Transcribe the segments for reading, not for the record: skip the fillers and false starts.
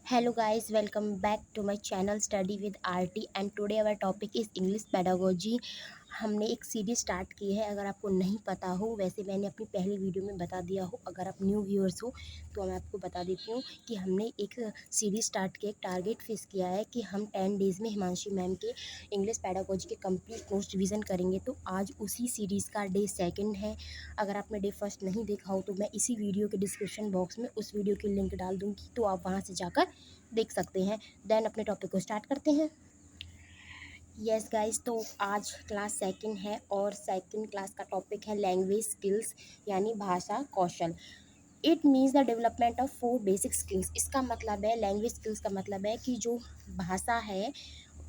Hello guys, welcome back to my channel Study with RT and today our topic is English Pedagogy। हमने एक series start की है। अगर आपको नहीं पता हो, वैसे मैंने अपनी पहली वीडियो में बता दिया हो, अगर आप न्यू व्यूअर्स हो तो मैं आपको बता देती हूँ कि हमने एक सीरीज स्टार्ट किया, एक टारगेट फिक्स किया है कि हम 10 डेज़ में हिमांशी मैम के इंग्लिश पेडागोजी के कंप्लीट नोट्स रिवीजन करेंगे। तो आज उसी सीरीज़ का डे सेकंड है। अगर आपने डे फर्स्ट नहीं देखा हो तो मैं इसी वीडियो के डिस्क्रिप्शन बॉक्स में उस वीडियो की लिंक डाल दूँगी, तो आप वहाँ से जाकर देख सकते हैं। देन अपने टॉपिक को स्टार्ट करते हैं। यस गाइस, तो आज क्लास सेकंड है और सेकंड क्लास का टॉपिक है लैंग्वेज स्किल्स यानी भाषा कौशल। It means the development of 4 basic skills. इसका मतलब है, लैंग्वेज स्किल्स का मतलब है कि जो भाषा है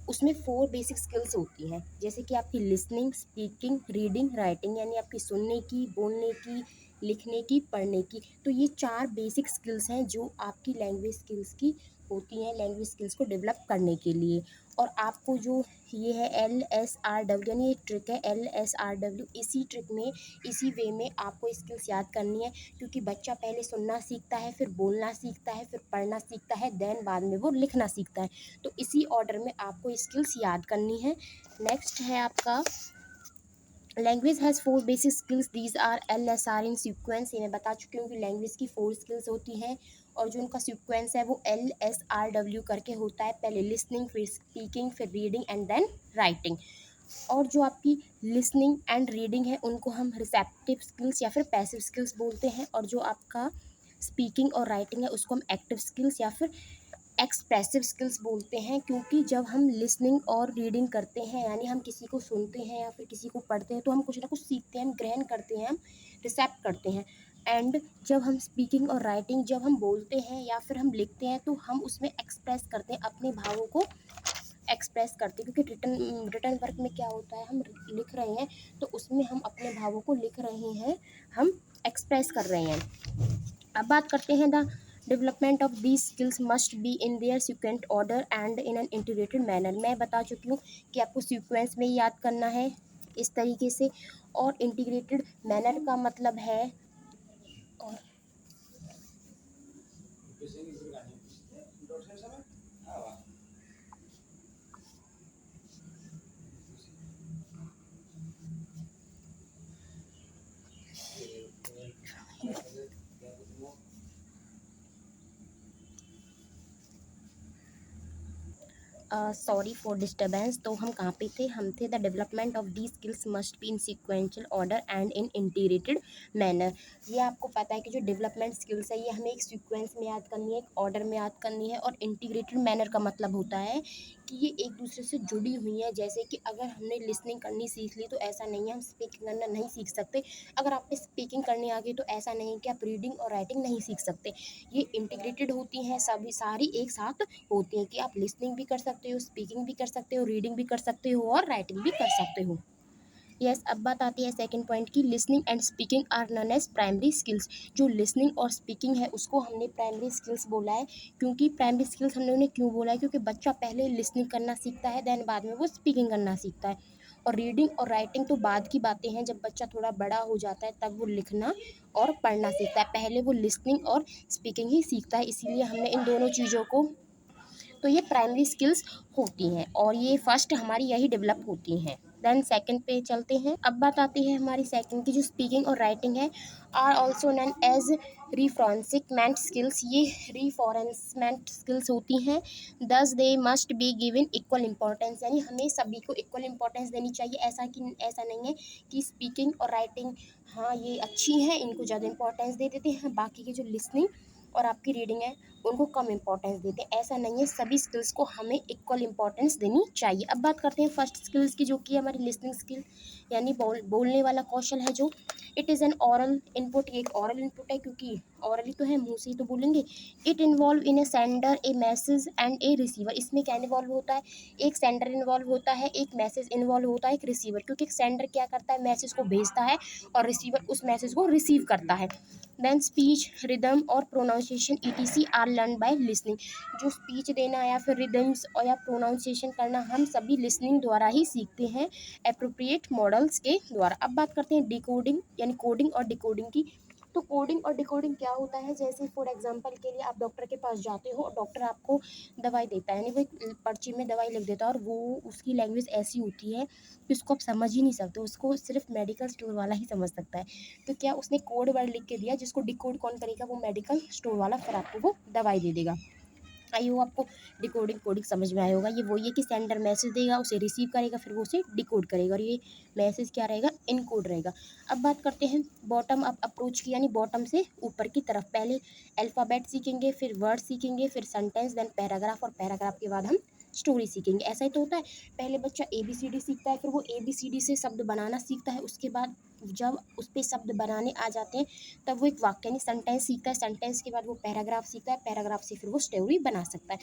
उसमें 4 बेसिक स्किल्स होती हैं, जैसे कि आपकी लिसनिंग, स्पीकिंग, रीडिंग, राइटिंग, यानी आपकी सुनने की, बोलने की, लिखने की, पढ़ने की। तो ये 4 बेसिक स्किल्स हैं जो आपकी लैंग्वेज स्किल्स की होती हैं, लैंग्वेज स्किल्स को डेवलप करने के लिए। और आपको जो ये है LSRW, यानी एक ट्रिक है LSRW, इसी ट्रिक में, इसी वे में आपको स्किल्स याद करनी है, क्योंकि बच्चा पहले सुनना सीखता है, फिर बोलना सीखता है, फिर पढ़ना सीखता है, देन बाद में वो लिखना सीखता है। तो इसी ऑर्डर में आपको स्किल्स याद करनी है। नेक्स्ट है आपका language has 4 basic skills, these are LSR in sequence. ये मैं बता चुकी हूँ कि लैंग्वेज की 4 स्किल्स होती हैं और जो उनका सीक्वेंस है वो LSRW करके होता है। पहले लिसनिंग, फिर स्पीकिंग, फिर रीडिंग एंड देन राइटिंग। और जो आपकी लिसनिंग एंड रीडिंग है उनको हम रिसेप्टिव स्किल्स या फिर पैसिव स्किल्स बोलते हैं, और जो आपका स्पीकिंग और राइटिंग है उसको हम एक्टिव स्किल्स या फिर एक्सप्रेसिव स्किल्स बोलते हैं। क्योंकि जब हम लिसनिंग और रीडिंग करते हैं, यानी हम किसी को सुनते हैं या फिर किसी को पढ़ते हैं, तो हम कुछ ना कुछ सीखते हैं, हम ग्रहण करते हैं, हम रिसेप्ट करते हैं। एंड जब हम स्पीकिंग और राइटिंग, जब हम बोलते हैं या फिर हम लिखते हैं, तो हम उसमें एक्सप्रेस करते हैं, अपने भावों को एक्सप्रेस करते हैं। क्योंकि रिटर्न वर्क में क्या होता है, हम लिख रहे हैं तो उसमें हम अपने भावों को लिख रहे हैं, हम एक्सप्रेस कर रहे हैं। अब बात करते हैं the development of these skills must be in their sequent order and in an integrated manner. मैं बता चुकी हूँ कि आपको सीक्वेंस में याद करना है इस तरीके से, और इंटीग्रेटेड मैनर का मतलब है और सॉरी फॉर डिस्टर्बेंस। तो हम कहाँ पे थे? हम थे the development of the skills must be in sequential order and in integrated manner. ये आपको पता है कि जो डेवलपमेंट स्किल्स है ये हमें एक सीक्वेंस में याद करनी है, एक ऑर्डर में याद करनी है, और इंटीग्रेटेड मैनर का मतलब होता है कि ये एक दूसरे से जुड़ी हुई है। जैसे कि अगर हमने लिसनिंग करनी सीख ली तो ऐसा नहीं है हम स्पीकिंग करना नहीं सीख सकते। अगर आप स्पीकिंग करनी आ गई तो ऐसा नहीं है कि आप रीडिंग और राइटिंग नहीं सीख सकते। ये इंटीग्रेटेड होती हैं, सभी सारी एक साथ होती हैं कि आप लिसनिंग भी कर सकते हो, स्पीकिंग भी कर सकते हो, रीडिंग भी कर सकते हो और राइटिंग भी कर सकते हो। यस, अब बात आती है सेकंड पॉइंट की, listening and speaking are known as primary skills. जो लिसनिंग और स्पीकिंग है उसको हमने प्राइमरी स्किल्स बोला है। क्योंकि प्राइमरी स्किल्स हमने उन्हें क्यों बोला है? क्योंकि बच्चा पहले लिसनिंग करना सीखता है, देन बाद में वो स्पीकिंग करना सीखता है। और रीडिंग और राइटिंग तो बाद की बातें हैं, जब बच्चा थोड़ा बड़ा हो जाता है तब वो लिखना और पढ़ना सीखता है। पहले वो लिसनिंग और स्पीकिंग ही सीखता है, इसीलिए हमने इन दोनों चीज़ों को, तो ये प्राइमरी स्किल्स होती हैं और ये फर्स्ट हमारी यही डेवलप होती हैं। देन सेकंड पे चलते हैं। अब बात आती है हमारी सेकंड की, जो स्पीकिंग और राइटिंग है are also known as reinforcement skills. ये रीफोरेंसमेंट स्किल्स होती हैं। Thus they must be given equal importance, यानी हमें सभी को इक्वल इंपॉर्टेंस देनी चाहिए। ऐसा नहीं है कि स्पीकिंग और राइटिंग हाँ ये अच्छी हैं, इनको ज़्यादा इंपॉर्टेंस दे देते हैं, बाकी की जो लिसनिंग और आपकी रीडिंग है उनको कम इंपॉर्टेंस देते हैं। ऐसा नहीं है, सभी स्किल्स को हमें इक्वल इंपॉर्टेंस देनी चाहिए। अब बात करते हैं फर्स्ट स्किल्स की, जो कि हमारी लिसनिंग स्किल यानी बोलने वाला कौशल है। जो it is an aural input, एक ऑरल इनपुट है क्योंकि ऑरली तो है, मुंह से ही तो बोलेंगे। It involve in A sender, A message and A receiver. इसमें क्या इन्वॉल्व होता है? एक सेंडर इन्वॉल्व होता है, एक मैसेज इन्वॉल्व होता है, एक रिसीवर। क्योंकि एक सेंडर क्या करता है? मैसेज को भेजता है और रिसीवर उस मैसेज को रिसीव करता है। देन स्पीच, रिदम और pronunciation ETC are learn by listening. जो स्पीच देना या फिर रिदम्स और या प्रोनाउंसिएशन करना हम सभी लिसनिंग द्वारा ही सीखते हैं, एप्रोप्रिएट मॉडल्स के द्वारा। अब बात करते हैं डिकोडिंग यानी कोडिंग और डिकोडिंग की। तो कोडिंग और डिकोडिंग क्या होता है, जैसे फॉर एग्जांपल के लिए आप डॉक्टर के पास जाते हो और डॉक्टर आपको दवाई देता है, यानी वो एक पर्ची में दवाई लिख देता है और वो उसकी लैंग्वेज ऐसी होती है कि उसको आप समझ ही नहीं सकते, उसको सिर्फ मेडिकल स्टोर वाला ही समझ सकता है। तो क्या उसने कोड वर्ड लिख के दिया जिसको डिकोड कौन करेगा, वो मेडिकल स्टोर वाला, फिर आपको वो दवाई दे देगा। आई हो आपको डिकोडिंग कोडिंग समझ में आया होगा। ये वही है कि सेंडर मैसेज देगा, उसे रिसीव करेगा, फिर वो उसे डिकोड करेगा और ये मैसेज क्या रहेगा, इनकोड रहेगा। अब बात करते हैं बॉटम अप अप्रोच की, यानी बॉटम से ऊपर की तरफ। पहले अल्फ़ाबेट सीखेंगे, फिर वर्ड सीखेंगे, फिर सेंटेंस, देन पैराग्राफ, और पैराग्राफ के बाद हम स्टोरी सीखेंगे। ऐसा ही तो होता है, पहले बच्चा ABCD सीखता है, फिर वो ABCD से शब्द बनाना सीखता है, उसके बाद जब उस पर शब्द बनाने आ जाते हैं तब वो एक वाक्य यानी सेंटेंस सीखता है, सेंटेंस के बाद वो पैराग्राफ सीखता है, पैराग्राफ से फिर वो स्टोरी बना सकता है।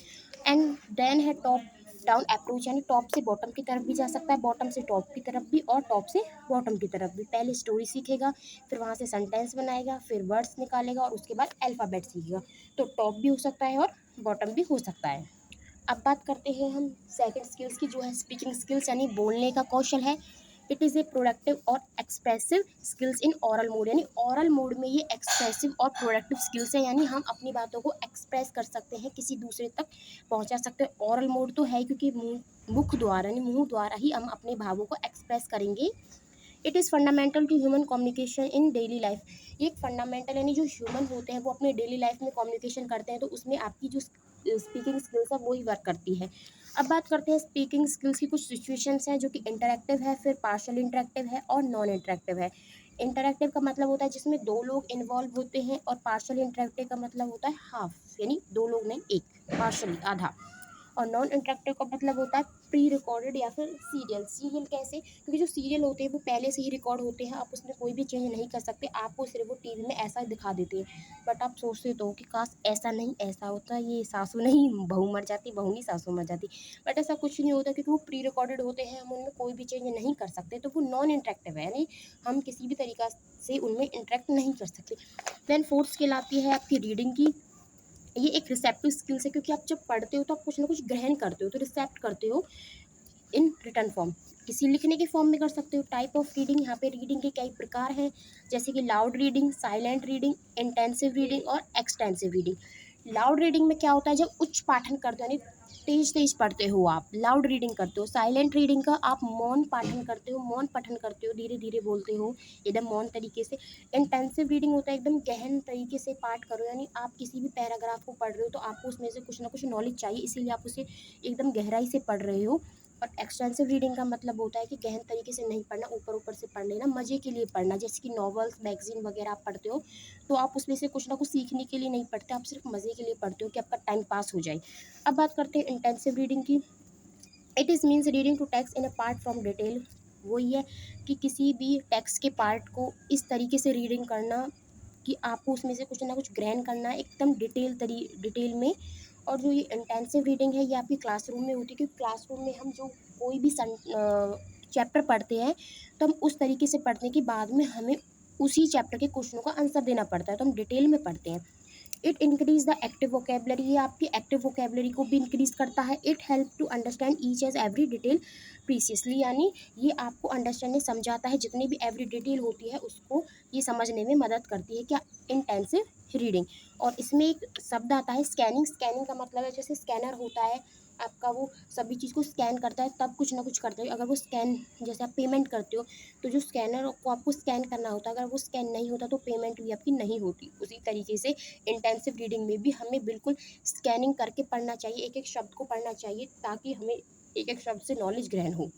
एंड देन है टॉप डाउन अप्रोच, यानी टॉप से बॉटम की तरफ भी जा सकता है, बॉटम से टॉप की तरफ भी, और टॉप से बॉटम की तरफ भी। पहले स्टोरी सीखेगा, फिर वहाँ से सेंटेंस बनाएगा, फिर वर्ड्स निकालेगा और उसके बाद अल्फ़ाबेट सीखेगा। तो टॉप भी हो सकता है और बॉटम भी हो सकता है। अब बात करते हैं हम सेकंड स्किल्स की, जो है स्पीकिंग स्किल्स, यानी बोलने का कौशल है। इट इज़ ए प्रोडक्टिव और expressive skills in oral mode, यानी ओरल मोड में ये एक्सप्रेसिव और प्रोडक्टिव स्किल्स है, यानी हम अपनी बातों को एक्सप्रेस कर सकते हैं, किसी दूसरे तक पहुंचा सकते हैं। ओरल मोड तो है क्योंकि मुख द्वारा यानी मुंह द्वारा ही हम अपने भावों को एक्सप्रेस करेंगे। It is fundamental to human communication in daily life. ये एक फंडामेंटल यानी जो ह्यूमन होते हैं वो अपने डेली लाइफ में कम्युनिकेशन करते हैं, तो उसमें आपकी जो स्पीकिंग स्किल्स है वो ही वर्क करती है। अब बात करते हैं स्पीकिंग स्किल्स की कुछ सिचुएशंस हैं जो कि इंटरैक्टिव है, फिर पार्शियल इंटरैक्टिव है और नॉन इंटरैक्टिव है। इंटरैक्टिव का मतलब होता है जिसमें दो लोग इन्वॉल्व होते हैं, और पार्शियल इंटरैक्टिव का मतलब होता है हाफ, यानी दो लोग नहीं, एक, पार्शियली आधा। और नॉन इंटरेक्टिव का मतलब होता है प्री रिकॉर्डेड या फिर सीरियल। सीरियल कैसे, क्योंकि जो सीरियल होते हैं वो पहले से ही रिकॉर्ड होते हैं, आप उसमें कोई भी चेंज नहीं कर सकते, आपको सिर्फ वो टीवी में ऐसा दिखा देते हैं। बट आप सोचते तो हो कि काश ऐसा नहीं ऐसा होता, ये सासू नहीं बहू मर जाती, बहू नहीं सासू मर जाती। बट ऐसा कुछ नहीं होता क्योंकि वो प्री रिकॉर्डेड होते हैं, हम उनमें कोई भी चेंज नहीं कर सकते, तो वो नॉन इंटरेक्टिव है, यानी हम किसी भी तरीका से उनमें इंटरेक्ट नहीं कर सकते। देन फोर्थ स्किल आती है आपकी रीडिंग की। ये एक रिसेप्टिव स्किल्स है, क्योंकि आप जब पढ़ते हो तो आप कुछ ना कुछ ग्रहण करते हो, तो रिसेप्ट करते हो इन रिटर्न फॉर्म। किसी लिखने के फॉर्म में कर सकते हो। टाइप ऑफ रीडिंग, यहाँ पे रीडिंग के कई प्रकार हैं, जैसे कि loud reading, silent reading, intensive reading और एक्सटेंसिव रीडिंग। लाउड रीडिंग में क्या होता है, जब उच्च पाठन करते हो यानी तेज तेज पढ़ते हो, आप लाउड रीडिंग करते हो। साइलेंट रीडिंग का आप मौन पाठन करते हो, मौन पठन करते हो, धीरे धीरे बोलते हो एकदम मौन तरीके से। इंटेंसिव रीडिंग होता है एकदम गहन तरीके से पाठ करो, यानी आप किसी भी पैराग्राफ को पढ़ रहे हो तो आपको उसमें से कुछ ना कुछ नॉलेज चाहिए, इसीलिए आप उसे एकदम गहराई से पढ़ रहे हो। और एक्सटेंसिव रीडिंग का मतलब होता है कि गहन तरीके से नहीं पढ़ना, ऊपर ऊपर से पढ़ लेना, मज़े के लिए पढ़ना, जैसे कि नॉवेल्स मैगजीन वगैरह आप पढ़ते हो तो आप उसमें से कुछ ना कुछ सीखने के लिए नहीं पढ़ते, आप सिर्फ मज़े के लिए पढ़ते हो कि आपका टाइम पास हो जाए। अब बात करते हैं इंटेंसिव रीडिंग की। It is means reading to text in a part from detail. वही है कि किसी भी टेक्स्ट के पार्ट को इस तरीके से रीडिंग करना कि आपको उसमें से कुछ ना कुछ ग्रहण करना है एकदम डिटेल में। और जो ये इंटेंसिव रीडिंग है ये आपकी क्लासरूम में होती है, क्योंकि क्लासरूम में हम जो कोई भी चैप्टर पढ़ते हैं तो हम उस तरीके से पढ़ते हैं कि बाद में हमें उसी चैप्टर के क्वेश्चनों का आंसर देना पड़ता है, तो हम डिटेल में पढ़ते हैं। It increase the active vocabulary, ये आपकी एक्टिव वोकेबलरी को भी इंक्रीज करता है। It help to understand each as every detail precisely, यानी ये आपको अंडरस्टैंडिंग समझाता है, जितनी भी एवरी डिटेल होती है उसको ये समझने में मदद करती है। क्या, इंटेंसिव रीडिंग। और इसमें एक शब्द आता है स्कैनिंग। स्कैनिंग का मतलब है जैसे स्कैनर होता है आपका, वो सभी चीज़ को स्कैन करता है तब कुछ ना कुछ करता है। अगर वो स्कैन, जैसे आप पेमेंट करते हो तो जो स्कैनर को आपको स्कैन करना होता है, अगर वो स्कैन नहीं होता तो पेमेंट भी आपकी नहीं होती। उसी तरीके से इंटेंसिव रीडिंग में भी हमें बिल्कुल स्कैनिंग करके पढ़ना चाहिए, एक एक शब्द को पढ़ना चाहिए ताकि हमें एक एक शब्द से नॉलेज ग्रहण हो।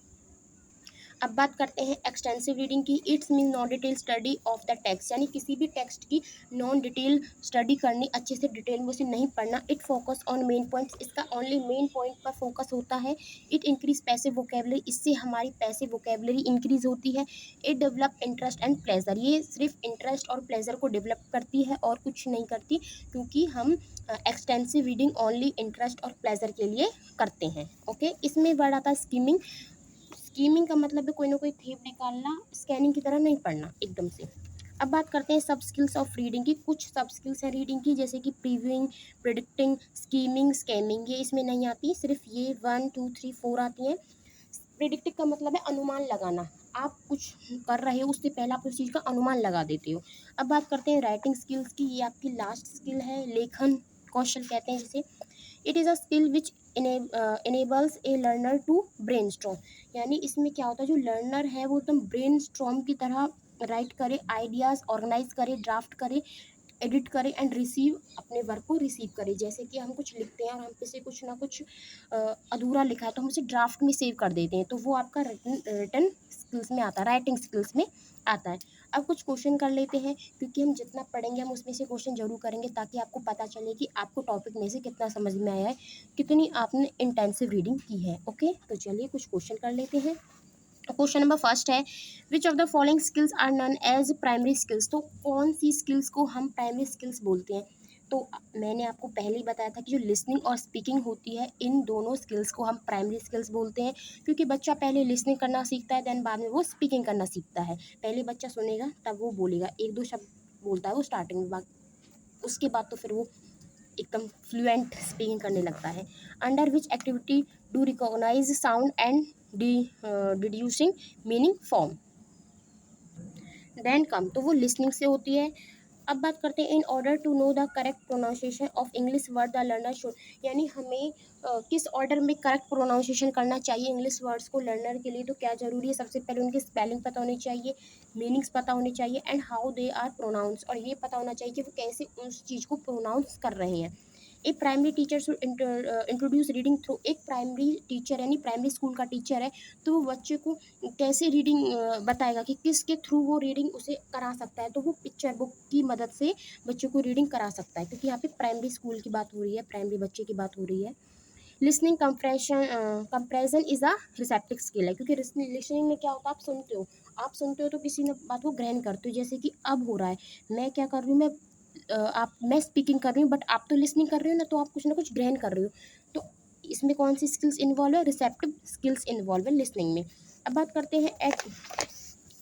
अब बात करते हैं एक्सटेंसिव रीडिंग की। It's mean non detail study of the text, यानी किसी भी टेक्स्ट की नॉन डिटेल स्टडी करनी, अच्छे से डिटेल में उसे नहीं पढ़ना। It focus on main points, इसका ओनली मेन पॉइंट पर फोकस होता है। इट इंक्रीज पैसिव वोकेबलरी, इससे हमारी पैसिव वोकेबलरी इंक्रीज होती है। It develop interest and pleasure, ये सिर्फ इंटरेस्ट और प्लेजर को डेवलप करती है और कुछ नहीं करती, क्योंकि हम एक्सटेंसिव रीडिंग ओनली इंटरेस्ट और प्लेजर के लिए करते हैं। ओके, इसमें वर्ड आता है स्कीमिंग। स्कीमिंग का मतलब है कोई ना कोई थीम निकालना, स्कैनिंग की तरह नहीं पढ़ना एकदम से। अब बात करते हैं सब स्किल्स ऑफ रीडिंग की। कुछ सब स्किल्स हैं रीडिंग की, जैसे कि प्रीव्यूइंग, प्रिडिक्टिंग, स्कीमिंग, स्कैमिंग, ये इसमें नहीं आती, सिर्फ ये 1 2 3 4 आती हैं। प्रिडिक्ट का मतलब है अनुमान लगाना, आप कुछ कर रहे हो उससे पहले आप उस चीज़ का अनुमान लगा देते हो। अब बात करते हैं राइटिंग स्किल्स की, ये आपकी लास्ट स्किल है, लेखन कौशल कहते हैं जिसे। It is a skill which enables a learner to brainstorm, यानी इसमें क्या होता है, जो लर्नर है वो एकदम ब्रेन स्ट्रॉम की तरह राइट करे, आइडियाज़ ऑर्गेनाइज करे, ड्राफ्ट करे, एडिट करे एंड रिसीव, अपने वर्क को रिसीव करे। जैसे कि हम कुछ लिखते हैं और हम पे से कुछ ना कुछ अधूरा लिखा है तो हम उसे ड्राफ्ट में सेव कर देते हैं, तो वो आपका रिटन स्किल्स में आता है, राइटिंग स्किल्स में आता है। अब कुछ क्वेश्चन कर लेते हैं, क्योंकि हम जितना पढ़ेंगे हम उसमें से क्वेश्चन जरूर करेंगे, ताकि आपको पता चले कि आपको टॉपिक में से कितना समझ में आया है, कितनी आपने इंटेंसिव रीडिंग की है। ओके, तो चलिए कुछ क्वेश्चन कर लेते हैं। क्वेश्चन नंबर फर्स्ट है, which of the following skills are known as primary skills, तो कौन सी स्किल्स को हम प्राइमरी स्किल्स बोलते हैं। तो मैंने आपको पहले ही बताया था कि जो लिसनिंग और स्पीकिंग होती है, इन दोनों स्किल्स को हम प्राइमरी स्किल्स बोलते हैं, क्योंकि बच्चा पहले लिसनिंग करना सीखता है, देन बाद में वो स्पीकिंग करना सीखता है। पहले बच्चा सुनेगा तब वो बोलेगा, एक दो शब्द बोलता है वो स्टार्टिंग में, उसके बाद तो फिर वो एकदम फ्लुएंट स्पीकिंग करने लगता है। Under which activity do recognize sound and deducing meaning form, then come, तो वो लिसनिंग से होती है। अब बात करते हैं, in order to know the correct pronunciation of English word the learner should, यानी हमें किस ऑर्डर में करेक्ट प्रोनाउंसिएशन करना चाहिए इंग्लिश वर्ड्स को लर्नर के लिए, तो क्या जरूरी है, सबसे पहले उनकी स्पेलिंग पता होनी चाहिए, मीनिंग्स पता होने चाहिए, and how they are pronounce, और ये पता होना चाहिए कि वो कैसे उस चीज़ को प्रोनाउंस कर रहे हैं। एक primary teacher should introduce reading through, एक प्राइमरी टीचर यानी प्राइमरी स्कूल का टीचर है तो वो बच्चे को कैसे रीडिंग बताएगा, कि किसके थ्रू वो रीडिंग उसे करा सकता है, तो वो पिक्चर बुक की मदद से बच्चे को रीडिंग करा सकता है, क्योंकि यहाँ पे प्राइमरी स्कूल की बात हो रही है, प्राइमरी बच्चे की बात हो रही है। Listening comprehension is a receptive skill है, क्योंकि लिसनिंग में क्या होता है, आप सुनते हो तो किसी ने बात को ग्रहण करते हो, जैसे कि अब हो रहा है, मैं क्या कर रही हूँ, मैं स्पीकिंग कर रही हूँ, बट आप तो लिसनिंग कर रहे हो ना, तो आप कुछ ना कुछ ग्रहण कर रहे हो, तो इसमें कौन सी स्किल्स इन्वॉल्व है, रिसेप्टिव स्किल्स इन्वॉल्व है लिसनिंग में। अब बात करते हैं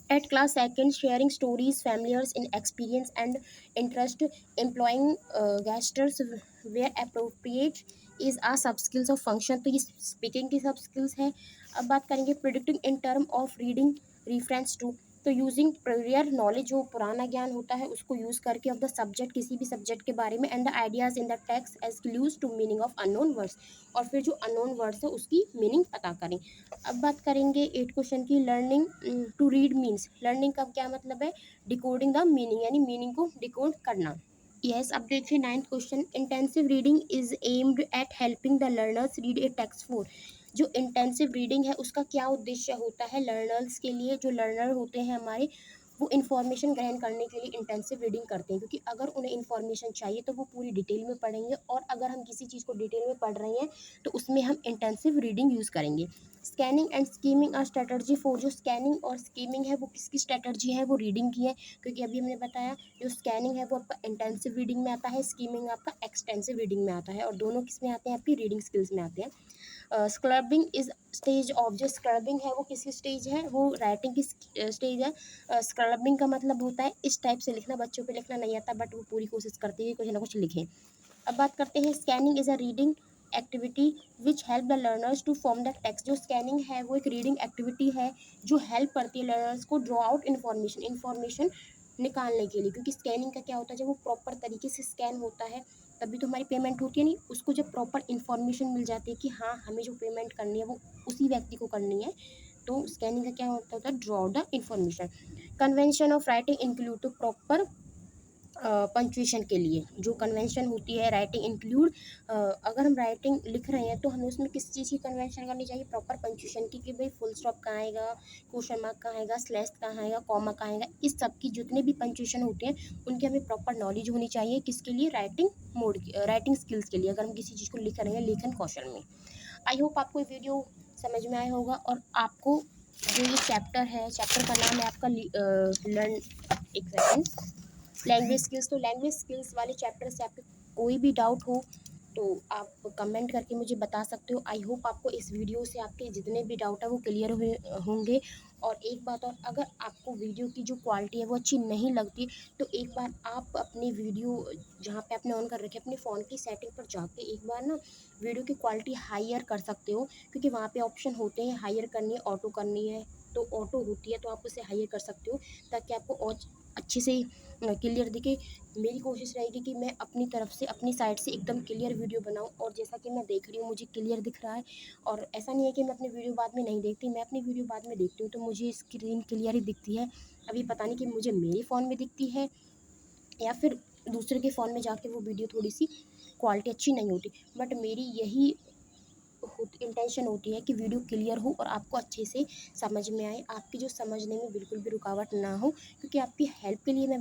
at class second, sharing stories familiars in experience and interest, employing gestures where appropriate is a sub skills of function, तो ये स्पीकिंग की सब स्किल्स है। अब बात करेंगे predicting in term of reading reference to, तो यूजिंग प्रियर नॉलेज, जो पुराना ज्ञान होता है उसको यूज़ करके, ऑफ द सब्जेक्ट, किसी भी सब्जेक्ट के बारे में, and the ideas in the text as clues to meaning of unknown words, और फिर जो अननोन वर्ड्स है उसकी मीनिंग पता करें। अब बात करेंगे 8 क्वेश्चन की, learning to read means, learning का क्या मतलब है, डिकोडिंग द मीनिंग, यानी मीनिंग को डिकोड करना। यस, अब देखिए 9th question, intensive reading is aimed at helping the learners read a text for, जो इंटेंसिव रीडिंग है उसका क्या उद्देश्य होता है लर्नर्स के लिए, जो लर्नर होते हैं हमारे, वो इन्फॉर्मेशन ग्रहण करने के लिए इंटेंसिव रीडिंग करते हैं, क्योंकि अगर उन्हें इन्फॉर्मेशन चाहिए तो वो पूरी डिटेल में पढ़ेंगे, और अगर हम किसी चीज़ को डिटेल में पढ़ रहे हैं तो उसमें हम इंटेंसिव रीडिंग यूज़ करेंगे। Scanning and skimming are strategy for, जो स्कैनिंग और स्कीमिंग है वो किसकी स्ट्रेटर्जी है, वो रीडिंग की है, क्योंकि अभी हमने बताया जो स्कैनिंग है वो आपका इंटेंसिव रीडिंग में आता है, स्कीमिंग आपका एक्सटेंसिव रीडिंग में आता है, और दोनों किस में आते हैं, आपकी रीडिंग स्किल्स में आते हैं। स्क्रबिंग इज स्टेज ऑफ, जो स्क्रबिंग है वो किसकी स्टेज है, वो राइटिंग की स्टेज है। स्क्रबिंग का मतलब होता है इस टाइप से लिखना, बच्चों को लिखना नहीं आता बट वो पूरी कोशिश करते हैं कुछ ना कुछ लिखें। अब बात करते हैं, scanning is a reading activity which help the learners to form the text, जो स्कैनिंग है वो एक रीडिंग एक्टिविटी है जो हेल्प करती है लर्नर्स को ड्रॉ आउट इन्फॉर्मेशन निकालने के लिए, क्योंकि स्कैनिंग का क्या होता है, जब वो प्रॉपर तरीके से स्कैन होता है तभी तो हमारी पेमेंट होती है, नहीं उसको जब प्रॉपर इन्फॉर्मेशन मिल जाती है कि हाँ हमें जो पेमेंट करनी है वो उसी व्यक्ति को करनी है, तो स्कैनिंग का क्या होता है, draw the information. Convention of writing include, तो प्रॉपर पंक्चुएशन के लिए जो कन्वेंशन होती है, राइटिंग इंक्लूड, अगर हम राइटिंग लिख रहे हैं तो हमें उसमें किस चीज़ की कन्वेंशन करनी चाहिए, प्रॉपर पंक्चुएशन की, कि भाई फुल स्टॉप कहाँ आएगा, क्वेश्चन मार्क कहाँ आएगा, स्लैश कहाँ आएगा, कॉमा कहाँ आएगा, इस सब की जितने भी पंक्चुएशन होते हैं उनकी हमें प्रॉपर नॉलेज होनी चाहिए, किसके लिए, राइटिंग मोड की, राइटिंग स्किल्स के लिए, अगर हम किसी चीज़ को लिख रहे हैं लेखन कौशल में। आई होप आपको ये वीडियो समझ में आया होगा, और आपको जो ये चैप्टर है, चैप्टर का नाम है आपका लर्न, एक सेकेंड, लैंग्वेज स्किल्स, तो लैंग्वेज स्किल्स वाले चैप्टर से आपके कोई भी डाउट हो तो आप कमेंट करके मुझे बता सकते हो। आई होप आपको इस वीडियो से आपके जितने भी डाउट है वो क्लियर हुए होंगे। और एक बात और, अगर आपको वीडियो की जो क्वालिटी है वो अच्छी नहीं लगती, तो एक बार आप अपनी वीडियो जहाँ पे आपने ऑन कर रखी है अपने फ़ोन की सेटिंग पर जाके एक बार ना वीडियो की क्वालिटी हायर कर सकते हो, क्योंकि वहाँ पे ऑप्शन होते हैं हायर करनी है, ऑटो करनी है। तो ऑटो होती है तो आप उसे हायर कर सकते हो, ताकि आपको और अच्छे से क्लियर दिखे। मेरी कोशिश रहेगी कि मैं अपनी तरफ से अपनी साइड से एकदम क्लियर वीडियो बनाऊं, और जैसा कि मैं देख रही हूँ मुझे क्लियर दिख रहा है। और ऐसा नहीं है कि मैं अपनी वीडियो बाद में नहीं देखती, मैं अपनी वीडियो बाद में देखती हूँ तो मुझे स्क्रीन क्लियर ही दिखती है। अभी पता नहीं कि मुझे मेरे फ़ोन में दिखती है या फिर दूसरे के फ़ोन में जाके वो वीडियो थोड़ी सी क्वालिटी अच्छी नहीं होती, बट मेरी यही इंटेंशन होती है कि वीडियो क्लियर हो और आपको अच्छे से समझ में आए, आपकी जो समझने में बिल्कुल भी रुकावट ना हो, क्योंकि आपकी हेल्प के लिए मैं